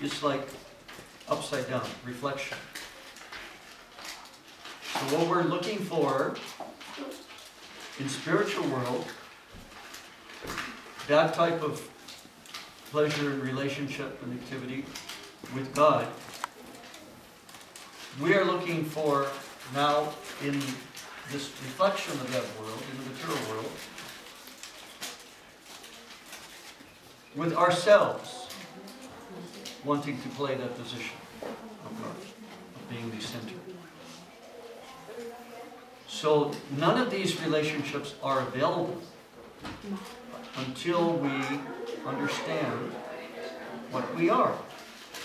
is like upside down, reflection. So what we're looking for in spiritual world, that type of pleasure and relationship and activity with God, we are looking for now in this reflection of that world, in the material world, with ourselves wanting to play that position of God, of being the center. So none of these relationships are available until we understand what we are.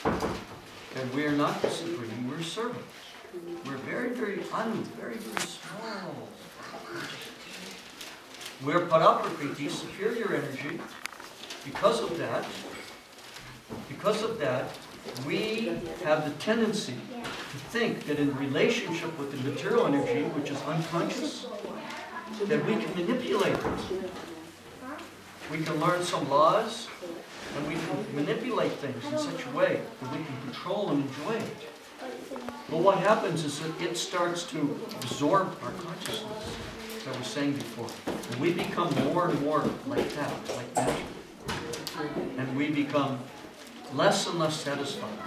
That we are not the supreme, we're servants. We're very, very very, very small. We're paraprakriti, superior energy. Because of that, we have the tendency to think that in relationship with the material energy, which is unconscious, that we can manipulate it. We can learn some laws, and we can manipulate things in such a way that we can control and enjoy it. But what happens is that it starts to absorb our consciousness, as I was saying before. And we become more and more like that, like magic. And we become less and less satisfied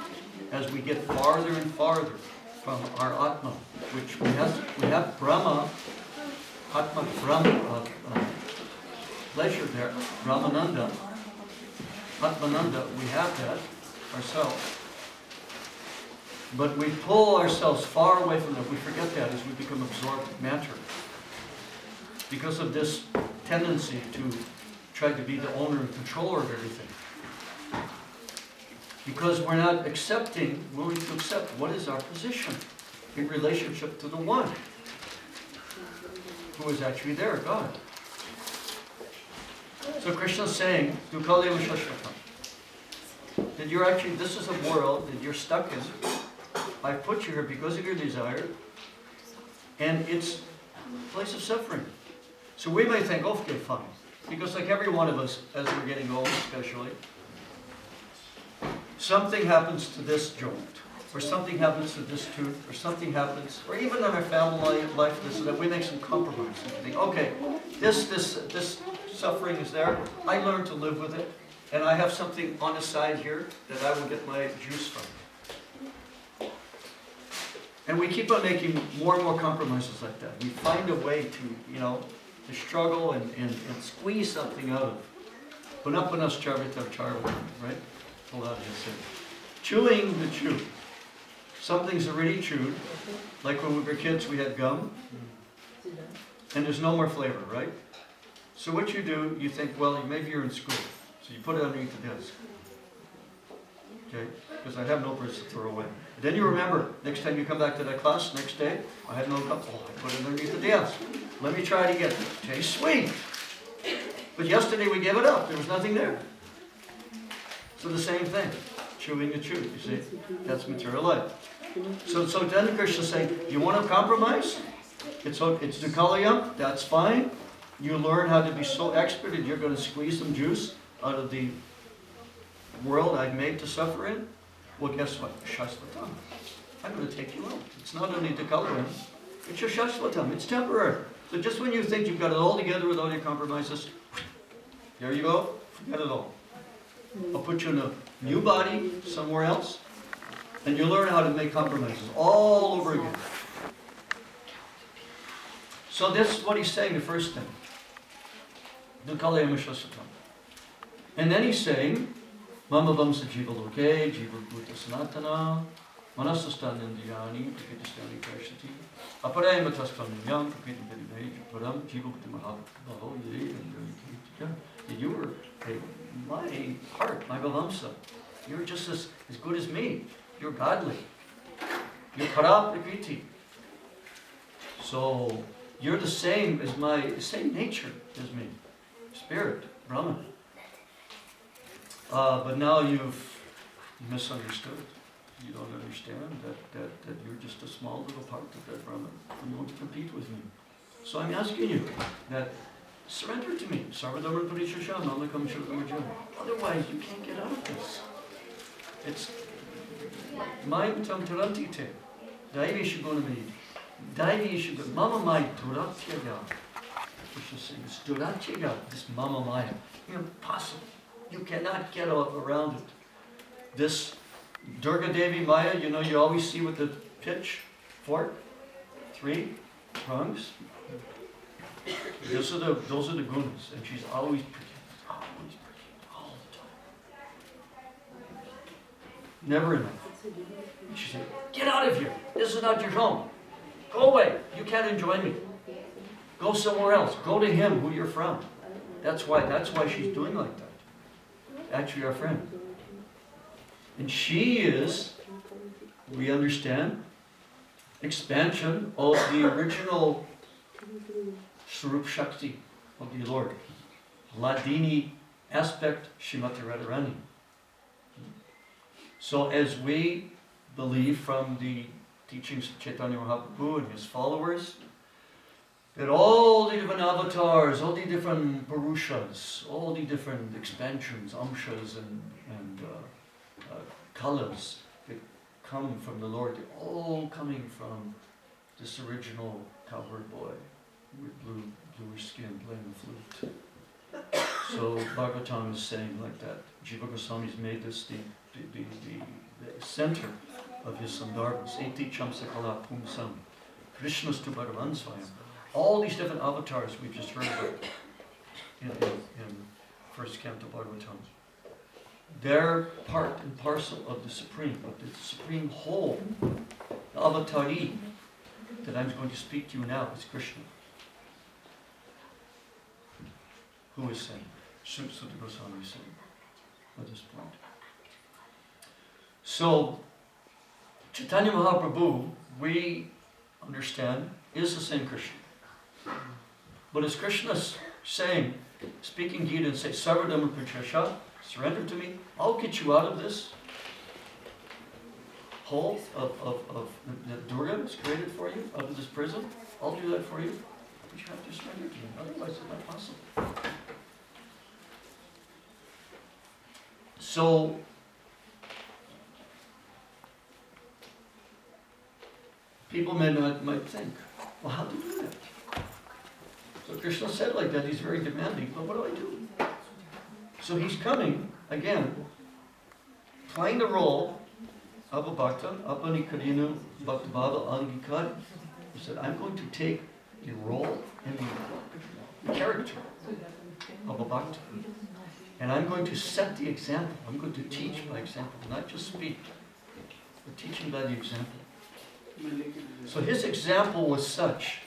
as we get farther and farther from our Atma, which we have Brahma, Atma Brahma, pleasure there, Brahmananda, Atmananda, we have that ourselves. But we pull ourselves far away from that. We forget that as we become absorbed in matter. Because of this tendency to try to be the owner and controller of everything. Because we're not willing to accept what is our position in relationship to the One, who is actually there, God. So Krishna's saying, Dukkhalayam Shashvatam, that you're actually, this is a world that you're stuck in. I put you here because of your desire, and it's a place of suffering. So we may think, okay, fine. Because like every one of us, as we're getting old especially, something happens to this joint, or something happens to this tooth, or something happens, or even in our family life, this, that we make some compromise. We think, okay, this suffering is there. I learned to live with it, and I have something on the side here that I will get my juice from. And we keep on making more and more compromises like that. We find a way to, to struggle and squeeze something out of. Punapunas charvita charva, right? Hold on, just a second. Chewing the chew. Something's already chewed. Like when we were kids, we had gum. And there's no more flavor, right? So what you do, you think, well, maybe you're in school. So you put it underneath the desk. Okay? Because I have no place to throw away. And then you remember, next time you come back to that class, next day, I had no gum. Oh, I put it underneath the desk. Let me try it again. It tastes sweet. But yesterday we gave it up. There was nothing there. So the same thing. Chewing the chew, you see? That's material life. So then Krishna is saying, you want to compromise? It's Dukkalayam, that's fine. You learn how to be so expert that you're going to squeeze some juice out of the world I've made to suffer in. Well, guess what? Shashvatam. I'm going to take you out. It's not only Dukkalayam, it's your Shashvatam. It's temporary. So just when you think you've got it all together with all your compromises, there you go. Forget it all. I'll put you in a new body somewhere else, and you learn how to make compromises all over again. So this is what he's saying, the first thing. Dukkalayam Shashvatam. And then he's saying, Mama Vamsa Jiva Loke, Jiva Bhuta Sanatana, Manasasthanandiyani, Prakritistani Prashati, Aparayama Taspaniyam, Prakritikari Param, Jiva Bhuta Mahabhavo, you were my heart, my Vamsa. You're just as good as me. You're godly. You're Paraprakriti. So you're the same nature as me. Spirit, Brahman. But now you've misunderstood. You don't understand that you're just a small little part of that Brahman. You want to compete with me. So I'm asking you that surrender to me. Otherwise, you can't get out of this. It's my tamtarantite. Daivi Shugunami. Daivi Shugun. Mama Mai Duratyaga. Krishna sings, Duratyaga, this Mama Maya. Impossible. You cannot get around it. This Durga Devi Maya, you know, you always see with the pitch, fork, 3 prongs. Those are the gunas, and she's always pretty, all the time. Never enough. And she said, get out of here. This is not your home. Go away. You can't enjoy me. Go somewhere else. Go to him who you're from. That's why she's doing like that. Actually, our friend. And she is, we understand, expansion of the original Swarup Shakti of the Lord. Ladini aspect Shrimati Radharani. So as we believe from the teachings of Chaitanya Mahaprabhu and his followers, that all the different avatars, all the different Purushas, all the different expansions, Amshas and Kalas that come from the Lord, they're all coming from this original cowherd boy with bluish skin playing the flute. So Bhagavatam is saying like that. Jiva Goswami's made this the center of his Sandarbhas. Eti Chamsakala Pumsam. Krishnastu Bhagavan Swayam. All these different avatars we've just heard about in first canto Bhagavatam. They're part and parcel of the Supreme, whole. The avatari that I'm going to speak to you now is Krishna. Who is saying? Sutta Goswami is saying at this point. So, Chaitanya Mahaprabhu, we understand, is the same Krishna. But as Krishna's saying, speaking Gita and say, Sarvadhamma Prachasha, surrender to me, I'll get you out of this hole of that Durga has created for you, out of this prison. I'll do that for you. But you have to surrender to me, otherwise it's not possible. So, people might think, well, how do you do that? So Krishna said like that, he's very demanding, but what do I do? So he's coming, again, playing the role of a bhakta, apani karinu bhaktabhava angikar. He said, I'm going to take the role and the character of a bhakta. And I'm going to set the example. I'm going to teach by example, not just speak, but teaching by the example. So his example was such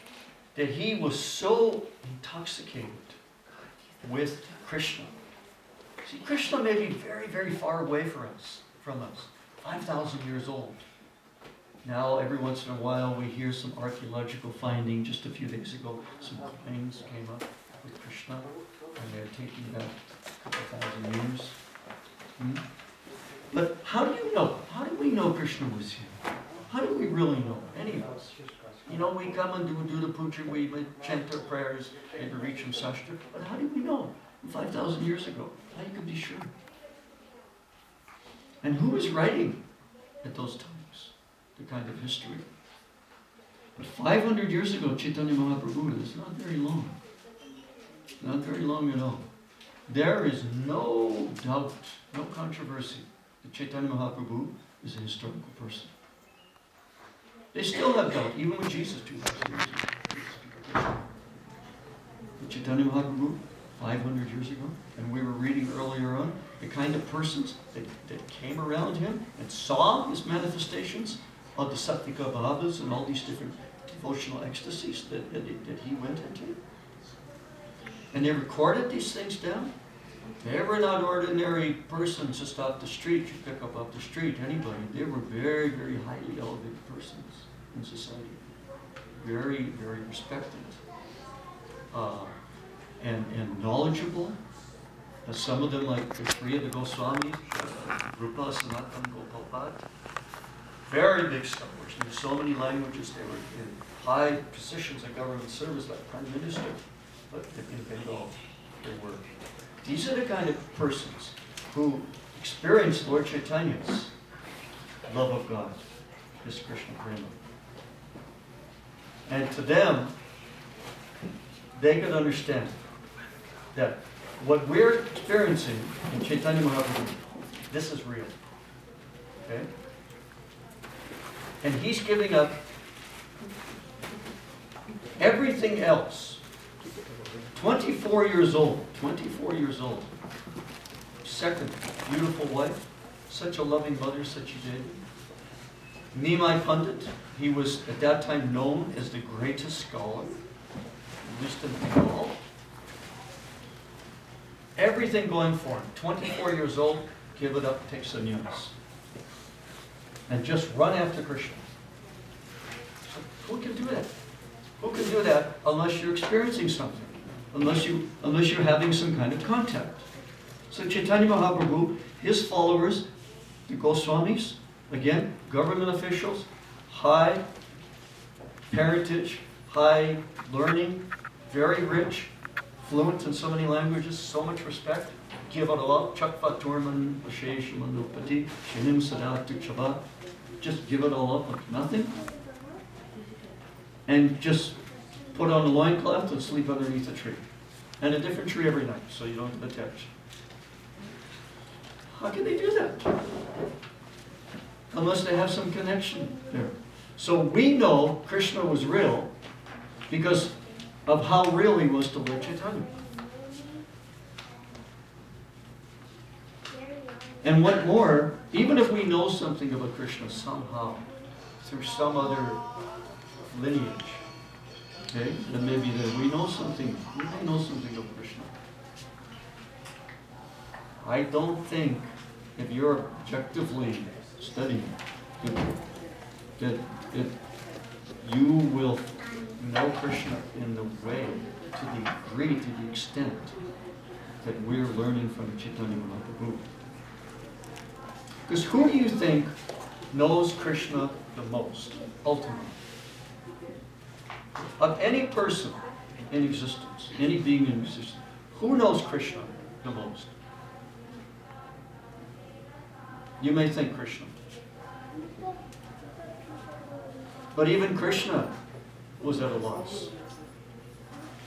that he was so intoxicated with Krishna. See, Krishna may be very, very far away from us, 5,000 years old. Now, every once in a while, we hear some archaeological finding. Just a few days ago, some planes came up with Krishna, and they're taking back a couple thousand years. But how do you know? How do we know Krishna was here? How do we really know? Any of us? You know, we come and do the puja, we chant our prayers, maybe reach from Sashtra, but how do we know? 5,000 years ago, how you could be sure? And who was writing at those times? The kind of history. But 500 years ago, Chaitanya Mahaprabhu is not very long. Not very long at all. There is no doubt, no controversy that Chaitanya Mahaprabhu is a historical person. They still have doubt, even with Jesus 2,000 years ago. But Chaitanya Mahaprabhu, 500 years ago, and we were reading earlier on, the kind of persons that came around him and saw his manifestations of the Sattvika Bhavas and all these different devotional ecstasies that he went into. And they recorded these things down. They were not ordinary persons just off the street, you pick up off the street, anybody. They were very, very highly elevated persons in society. Very, very respected. And knowledgeable. Some of them, like the three of the Goswamis, Rupa, Sanatan, Gopalpad, very big scholars. Knew so many languages. They were in high positions of government service, like Prime Minister, but in Bengal they were. These are the kind of persons who experienced Lord Chaitanya's love of God, his Krishna prema. And to them, they could understand that what we're experiencing in Chaitanya Mahaprabhu, this is real. Okay? And he's giving up everything else. 24 years old, 24 years old. Second, beautiful wife, such a loving mother, such a Devi. Nimai Pandit, he was at that time known as the greatest scholar, at least in Bengal. Everything going for him. 24 years old, give it up, take sannyas. And just run after Krishna. So who can do that? Who can do that unless you're experiencing something? Unless you're having some kind of contact. So Chaitanya Mahaprabhu, his followers, the Goswamis, again, government officials, high parentage, high learning, very rich, fluent in so many languages, so much respect. Give it all up. Chakvaturman, Ashesh, Manupati, Shinim Sadatu Chaba. Just give it all up like nothing. And just put on a loincloth and sleep underneath a tree. And a different tree every night, so you don't get attached. How can they do that? Unless they have some connection there. So we know Krishna was real because of how real he was to Lord Chaitanya. And what more, even if we know something about Krishna somehow, through some other lineage, okay, then maybe that we know something, we may know something of Krishna. I don't think, if you're objectively studying, that you will know Krishna in the way, to the degree, to the extent that we're learning from Chaitanya Mahaprabhu. Because who do you think knows Krishna the most, ultimately? Of any person in existence, any being in existence, who knows Krishna the most? You may think Krishna. But even Krishna was at a loss.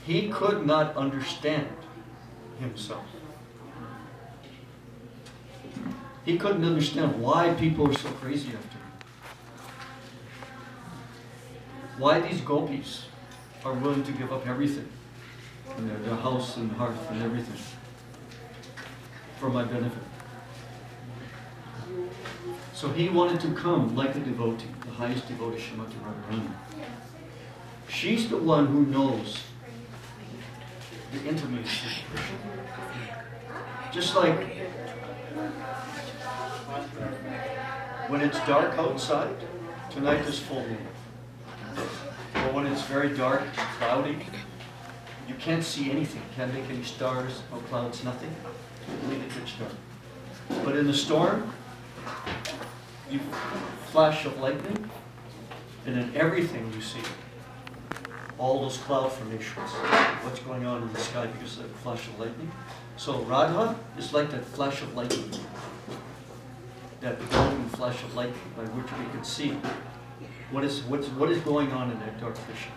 He could not understand himself. He couldn't understand why people are so crazy after him. Why these gopis are willing to give up everything, and their house and hearth and everything, for my benefit. So he wanted to come like a devotee, the highest devotee, Srimati Radharani. She's the one who knows the intimacy of Krishna. Just like when it's dark outside, tonight is full moon. But when it's very dark and cloudy, you can't see anything. Can't make any stars, no clouds, nothing. Completely pitch dark. But in the storm, you flash of lightning, and in everything you see all those cloud formations. What's going on in the sky because of that flash of lightning. So Radha is like that flash of lightning. That golden flash of light by which we can see what is going on in that dark vision.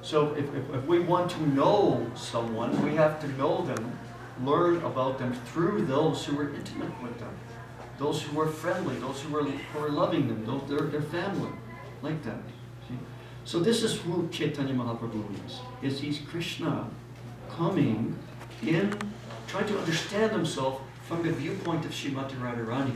So if we want to know someone, we have to know them, learn about them through those who are intimate with them, those who are friendly, those who are loving them, those their family, like that. See? So this is who Chaitanya Mahaprabhu is. He's Krishna coming in, trying to understand himself from the viewpoint of Srimati Radharani.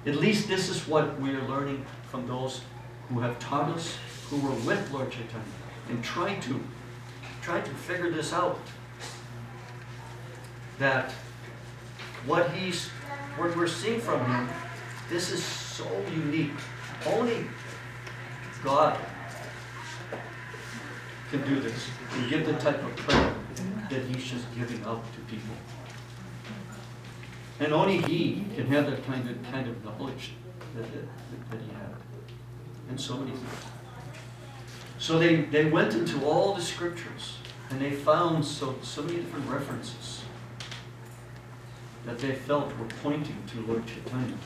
At least this is what we are learning from those who have taught us, who were with Lord Chaitanya, and try to figure this out. That what we're seeing from him, this is so unique. Only God can do this, can give the type of prayer that he's just giving out to people. And only he can have that kind of knowledge that he had. And so many things. So they went into all the scriptures and they found so many different references that they felt were pointing to Lord Chaitanya.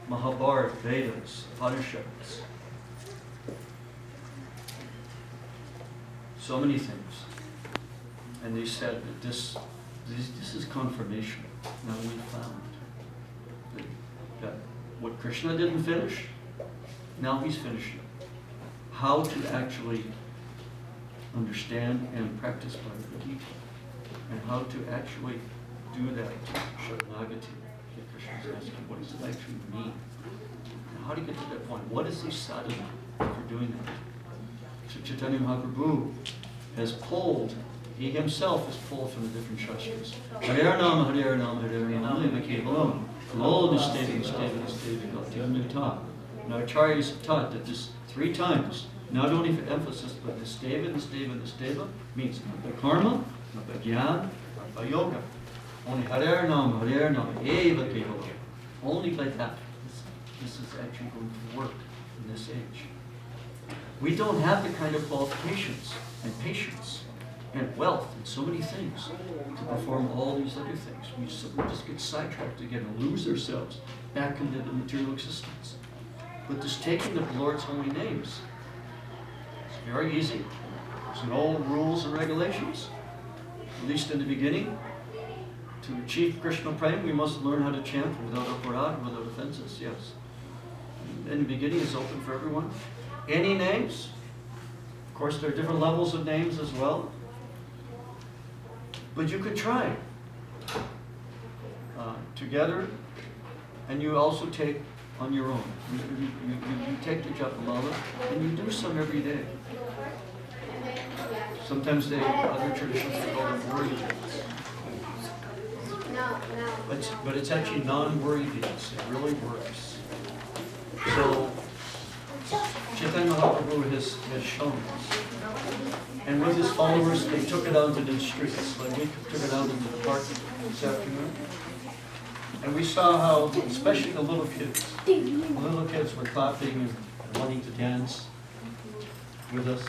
Mahabharata, Vedas, Upanishads. So many things. And they said that this is confirmation. Now we found that what Krishna didn't finish, now he's finishing. How to actually understand and practice Bhagavad Gita, and how to actually do that Sharanagati that Krishna's asking. What does it actually mean? And how do you get to that point? What is the sadhana for doing that? So Chaitanya Mahaprabhu has pulled, he himself is pulled from the different shastras. Hare Nama, Hare Nama, Hare Nama, Kevalam. All the statements, taught. And our acharyas have taught that this 3 times, not only for emphasis, but this deva means the karma, the jnana, the yoga. Only Hare Nama, Eva Kevalam. Only like that. This is actually going to work in this age. We don't have the kind of qualifications and patience and wealth and so many things to perform all these other things. We just get sidetracked again and lose ourselves back into the material existence. But this taking of the Lord's holy names, it's very easy. There's no rules and regulations. At least in the beginning, to achieve Krishna Prem, we must learn how to chant without aparad, without offenses, yes. In the beginning, it's open for everyone. Any names? Of course, there are different levels of names as well. But you could try together, and you also take on your own. You take the Japamala, and you do some every day. Sometimes other traditions they call them worry deeds. But it's actually non-worry deeds. It really works. So Chaitanya Mahaprabhu has shown us. And with his followers, they took it out into the streets. Like we took it out into the park this afternoon. And we saw how, especially the little kids were clapping and wanting to dance with us.